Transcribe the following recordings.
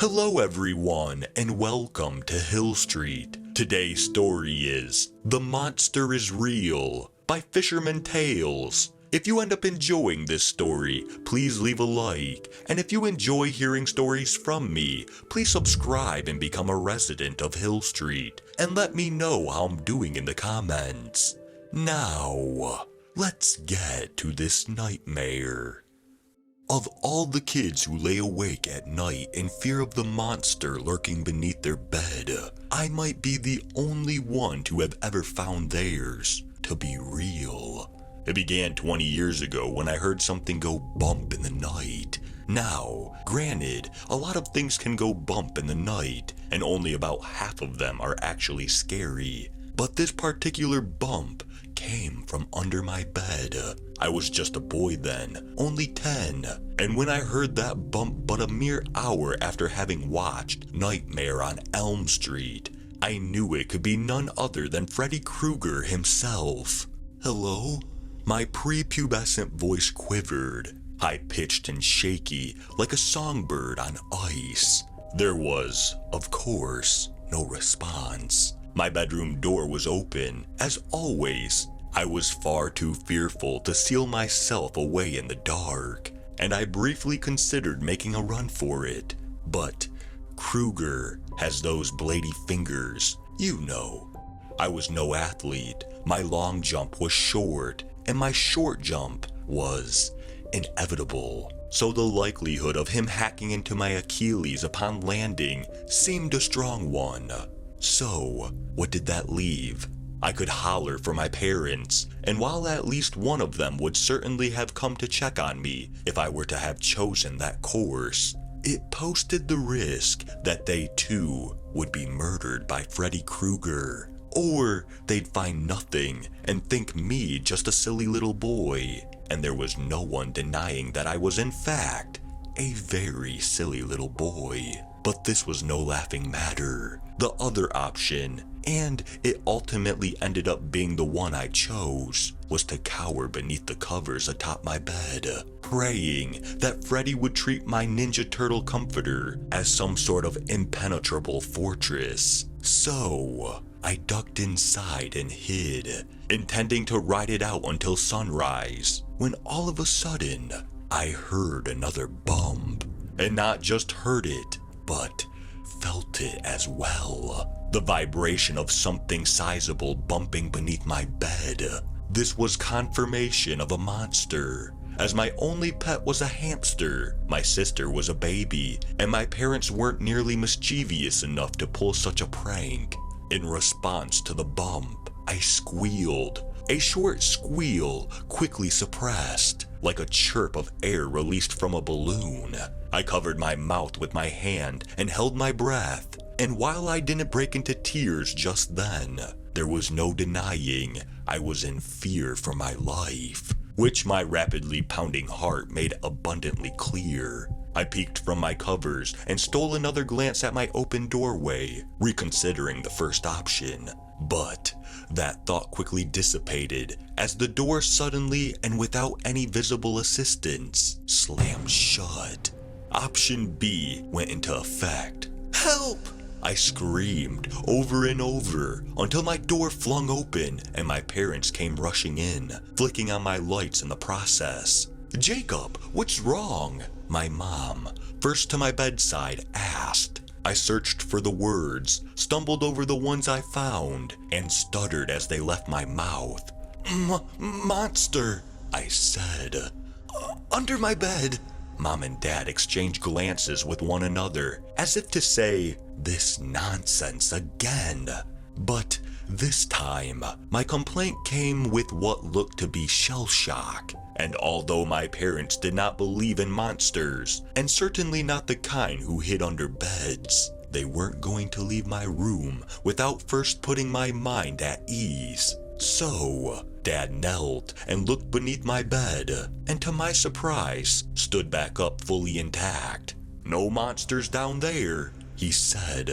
Hello everyone, and welcome to Hill Street. Today's story is The Monster is Real by Fisherman Tales. If you end up enjoying this story, please leave a like, and if you enjoy hearing stories from me, please subscribe and become a resident of Hill Street, and let me know how I'm doing in the comments. Now, let's get to this nightmare. Of all the kids who lay awake at night in fear of the monster lurking beneath their bed, I might be the only one to have ever found theirs to be real. It began 20 years ago when I heard something go bump in the night. Now, granted, a lot of things can go bump in the night, and only about half of them are actually scary. But this particular bump came from under my bed. I was just a boy then, only 10, and when I heard that bump but a mere hour after having watched Nightmare on Elm Street, I knew it could be none other than Freddy Krueger himself. Hello? My prepubescent voice quivered, high-pitched and shaky like a songbird on ice. There was, of course, no response. My bedroom door was open, as always. I was far too fearful to seal myself away in the dark, and I briefly considered making a run for it. But Krueger has those blady fingers, you know. I was no athlete, my long jump was short, and my short jump was inevitable. So the likelihood of him hacking into my Achilles upon landing seemed a strong one. So, what did that leave? I could holler for my parents, and while at least one of them would certainly have come to check on me if I were to have chosen that course, it posted the risk that they too would be murdered by Freddy Krueger. Or they'd find nothing and think me just a silly little boy, and there was no one denying that I was in fact a very silly little boy. But this was no laughing matter. The other option, and it ultimately ended up being the one I chose, was to cower beneath the covers atop my bed, praying that Freddy would treat my Ninja Turtle comforter as some sort of impenetrable fortress. So, I ducked inside and hid, intending to ride it out until sunrise, when all of a sudden, I heard another bump. And not just heard it, but felt it as well. The vibration of something sizable bumping beneath my bed. This was confirmation of a monster, as my only pet was a hamster, my sister was a baby, and my parents weren't nearly mischievous enough to pull such a prank. In response to the bump, I squealed, a short squeal quickly suppressed, like a chirp of air released from a balloon. I covered my mouth with my hand and held my breath, and while I didn't break into tears just then, there was no denying I was in fear for my life, which my rapidly pounding heart made abundantly clear. I peeked from my covers and stole another glance at my open doorway, reconsidering the first option. But that thought quickly dissipated as the door suddenly and without any visible assistance slammed shut. Option B went into effect. Help! I screamed over and over until my door flung open and my parents came rushing in, flicking on my lights in the process. Jacob, what's wrong? My mom, first to my bedside, asked. I searched for the words, stumbled over the ones I found, and stuttered as they left my mouth. Monster, I said. Under my bed. Mom and Dad exchanged glances with one another, as if to say, this nonsense again. But this time, my complaint came with what looked to be shell shock. And although my parents did not believe in monsters, and certainly not the kind who hid under beds, they weren't going to leave my room without first putting my mind at ease. So, Dad knelt and looked beneath my bed, and to my surprise, stood back up fully intact. No monsters down there, he said.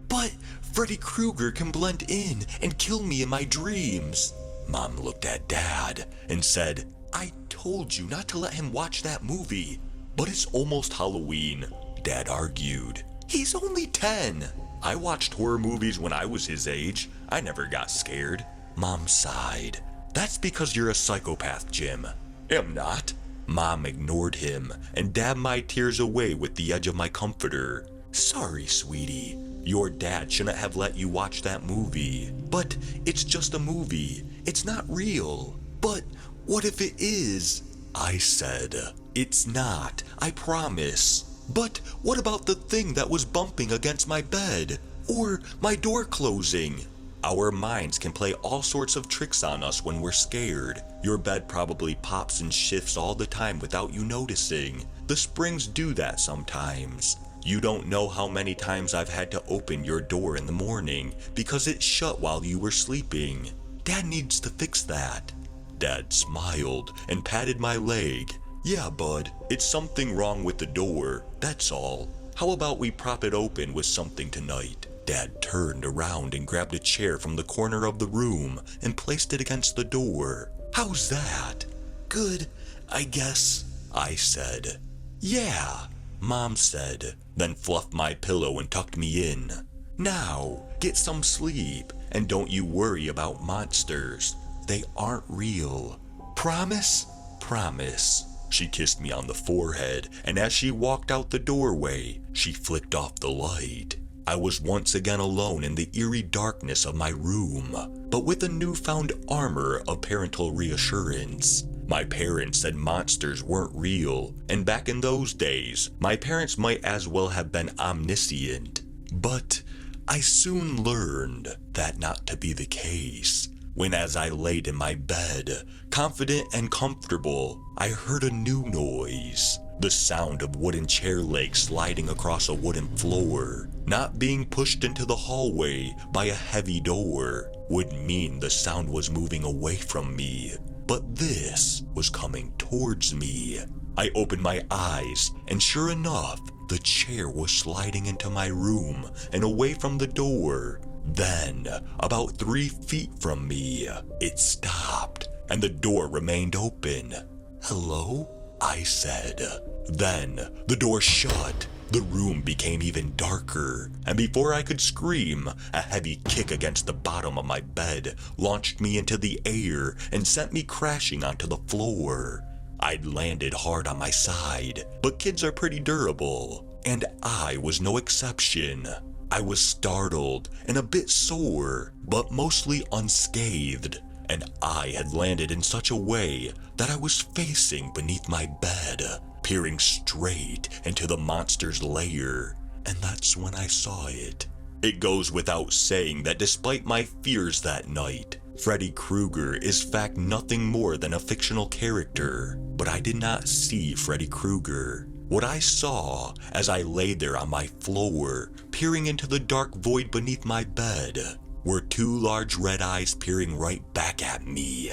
But Freddy Krueger can blend in and kill me in my dreams. Mom looked at Dad and said, I told you not to let him watch that movie. But it's almost Halloween, Dad argued. He's only 10. I watched horror movies when I was his age. I never got scared. Mom sighed. That's because you're a psychopath, Jim. Am not. Mom ignored him and dabbed my tears away with the edge of my comforter. Sorry, sweetie. Your dad shouldn't have let you watch that movie. But it's just a movie. It's not real. But what if it is? I said. It's not. I promise. But what about the thing that was bumping against my bed? Or my door closing? Our minds can play all sorts of tricks on us when we're scared. Your bed probably pops and shifts all the time without you noticing. The springs do that sometimes. You don't know how many times I've had to open your door in the morning because it shut while you were sleeping. Dad needs to fix that. Dad smiled and patted my leg. Yeah, bud, it's something wrong with the door, that's all. How about we prop it open with something tonight? Dad turned around and grabbed a chair from the corner of the room and placed it against the door. How's that? Good, I guess, I said. Yeah, Mom said, then fluffed my pillow and tucked me in. Now, get some sleep, and don't you worry about monsters. They aren't real. Promise? Promise. She kissed me on the forehead, and as she walked out the doorway, she flicked off the light. I was once again alone in the eerie darkness of my room, but with a newfound armor of parental reassurance. My parents said monsters weren't real, and back in those days, my parents might as well have been omniscient. But I soon learned that not to be the case. When as I laid in my bed, confident and comfortable, I heard a new noise. The sound of wooden chair legs sliding across a wooden floor, not being pushed into the hallway by a heavy door, would mean the sound was moving away from me. But this was coming towards me. I opened my eyes, and sure enough, the chair was sliding into my room and away from the door. Then, about 3 feet from me, it stopped, and the door remained open. Hello? I said. Then, the door shut. The room became even darker, and before I could scream, a heavy kick against the bottom of my bed launched me into the air and sent me crashing onto the floor. I'd landed hard on my side, but kids are pretty durable, and I was no exception. I was startled and a bit sore, but mostly unscathed, and I had landed in such a way that I was facing beneath my bed, peering straight into the monster's lair, and that's when I saw it. It goes without saying that despite my fears that night, Freddy Krueger is in fact nothing more than a fictional character, but I did not see Freddy Krueger. What I saw as I lay there on my floor, peering into the dark void beneath my bed, were 2 large red eyes peering right back at me,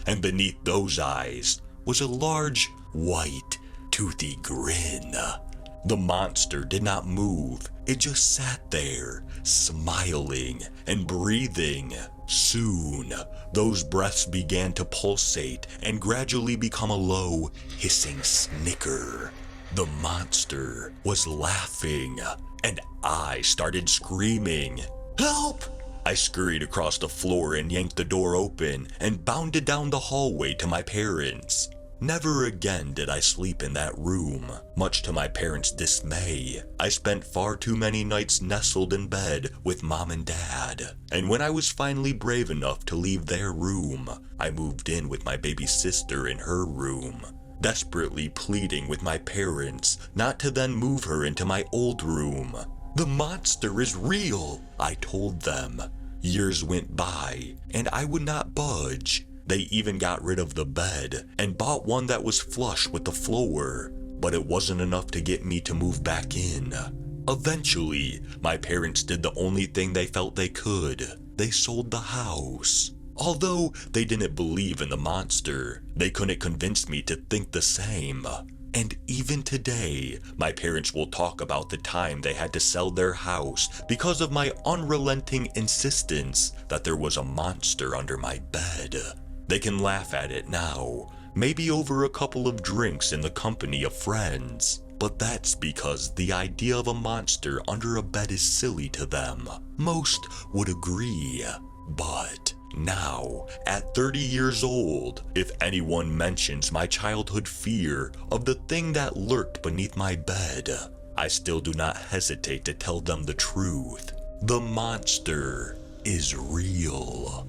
and beneath those eyes was a large, white, toothy grin. The monster did not move, it just sat there, smiling and breathing. Soon, those breaths began to pulsate and gradually become a low, hissing snicker. The monster was laughing, and I started screaming. Help! I scurried across the floor and yanked the door open and bounded down the hallway to my parents. Never again did I sleep in that room, much to my parents' dismay. I spent far too many nights nestled in bed with Mom and Dad, and when I was finally brave enough to leave their room, I moved in with my baby sister in her room, desperately pleading with my parents not to then move her into my old room. The monster is real, I told them. Years went by, and I would not budge. They even got rid of the bed and bought one that was flush with the floor, but it wasn't enough to get me to move back in. Eventually, my parents did the only thing they felt they could. They sold the house. Although they didn't believe in the monster, they couldn't convince me to think the same. And even today, my parents will talk about the time they had to sell their house because of my unrelenting insistence that there was a monster under my bed. They can laugh at it now, maybe over a couple of drinks in the company of friends. But that's because the idea of a monster under a bed is silly to them. Most would agree. But now, at 30 years old, if anyone mentions my childhood fear of the thing that lurked beneath my bed, I still do not hesitate to tell them the truth. The monster is real.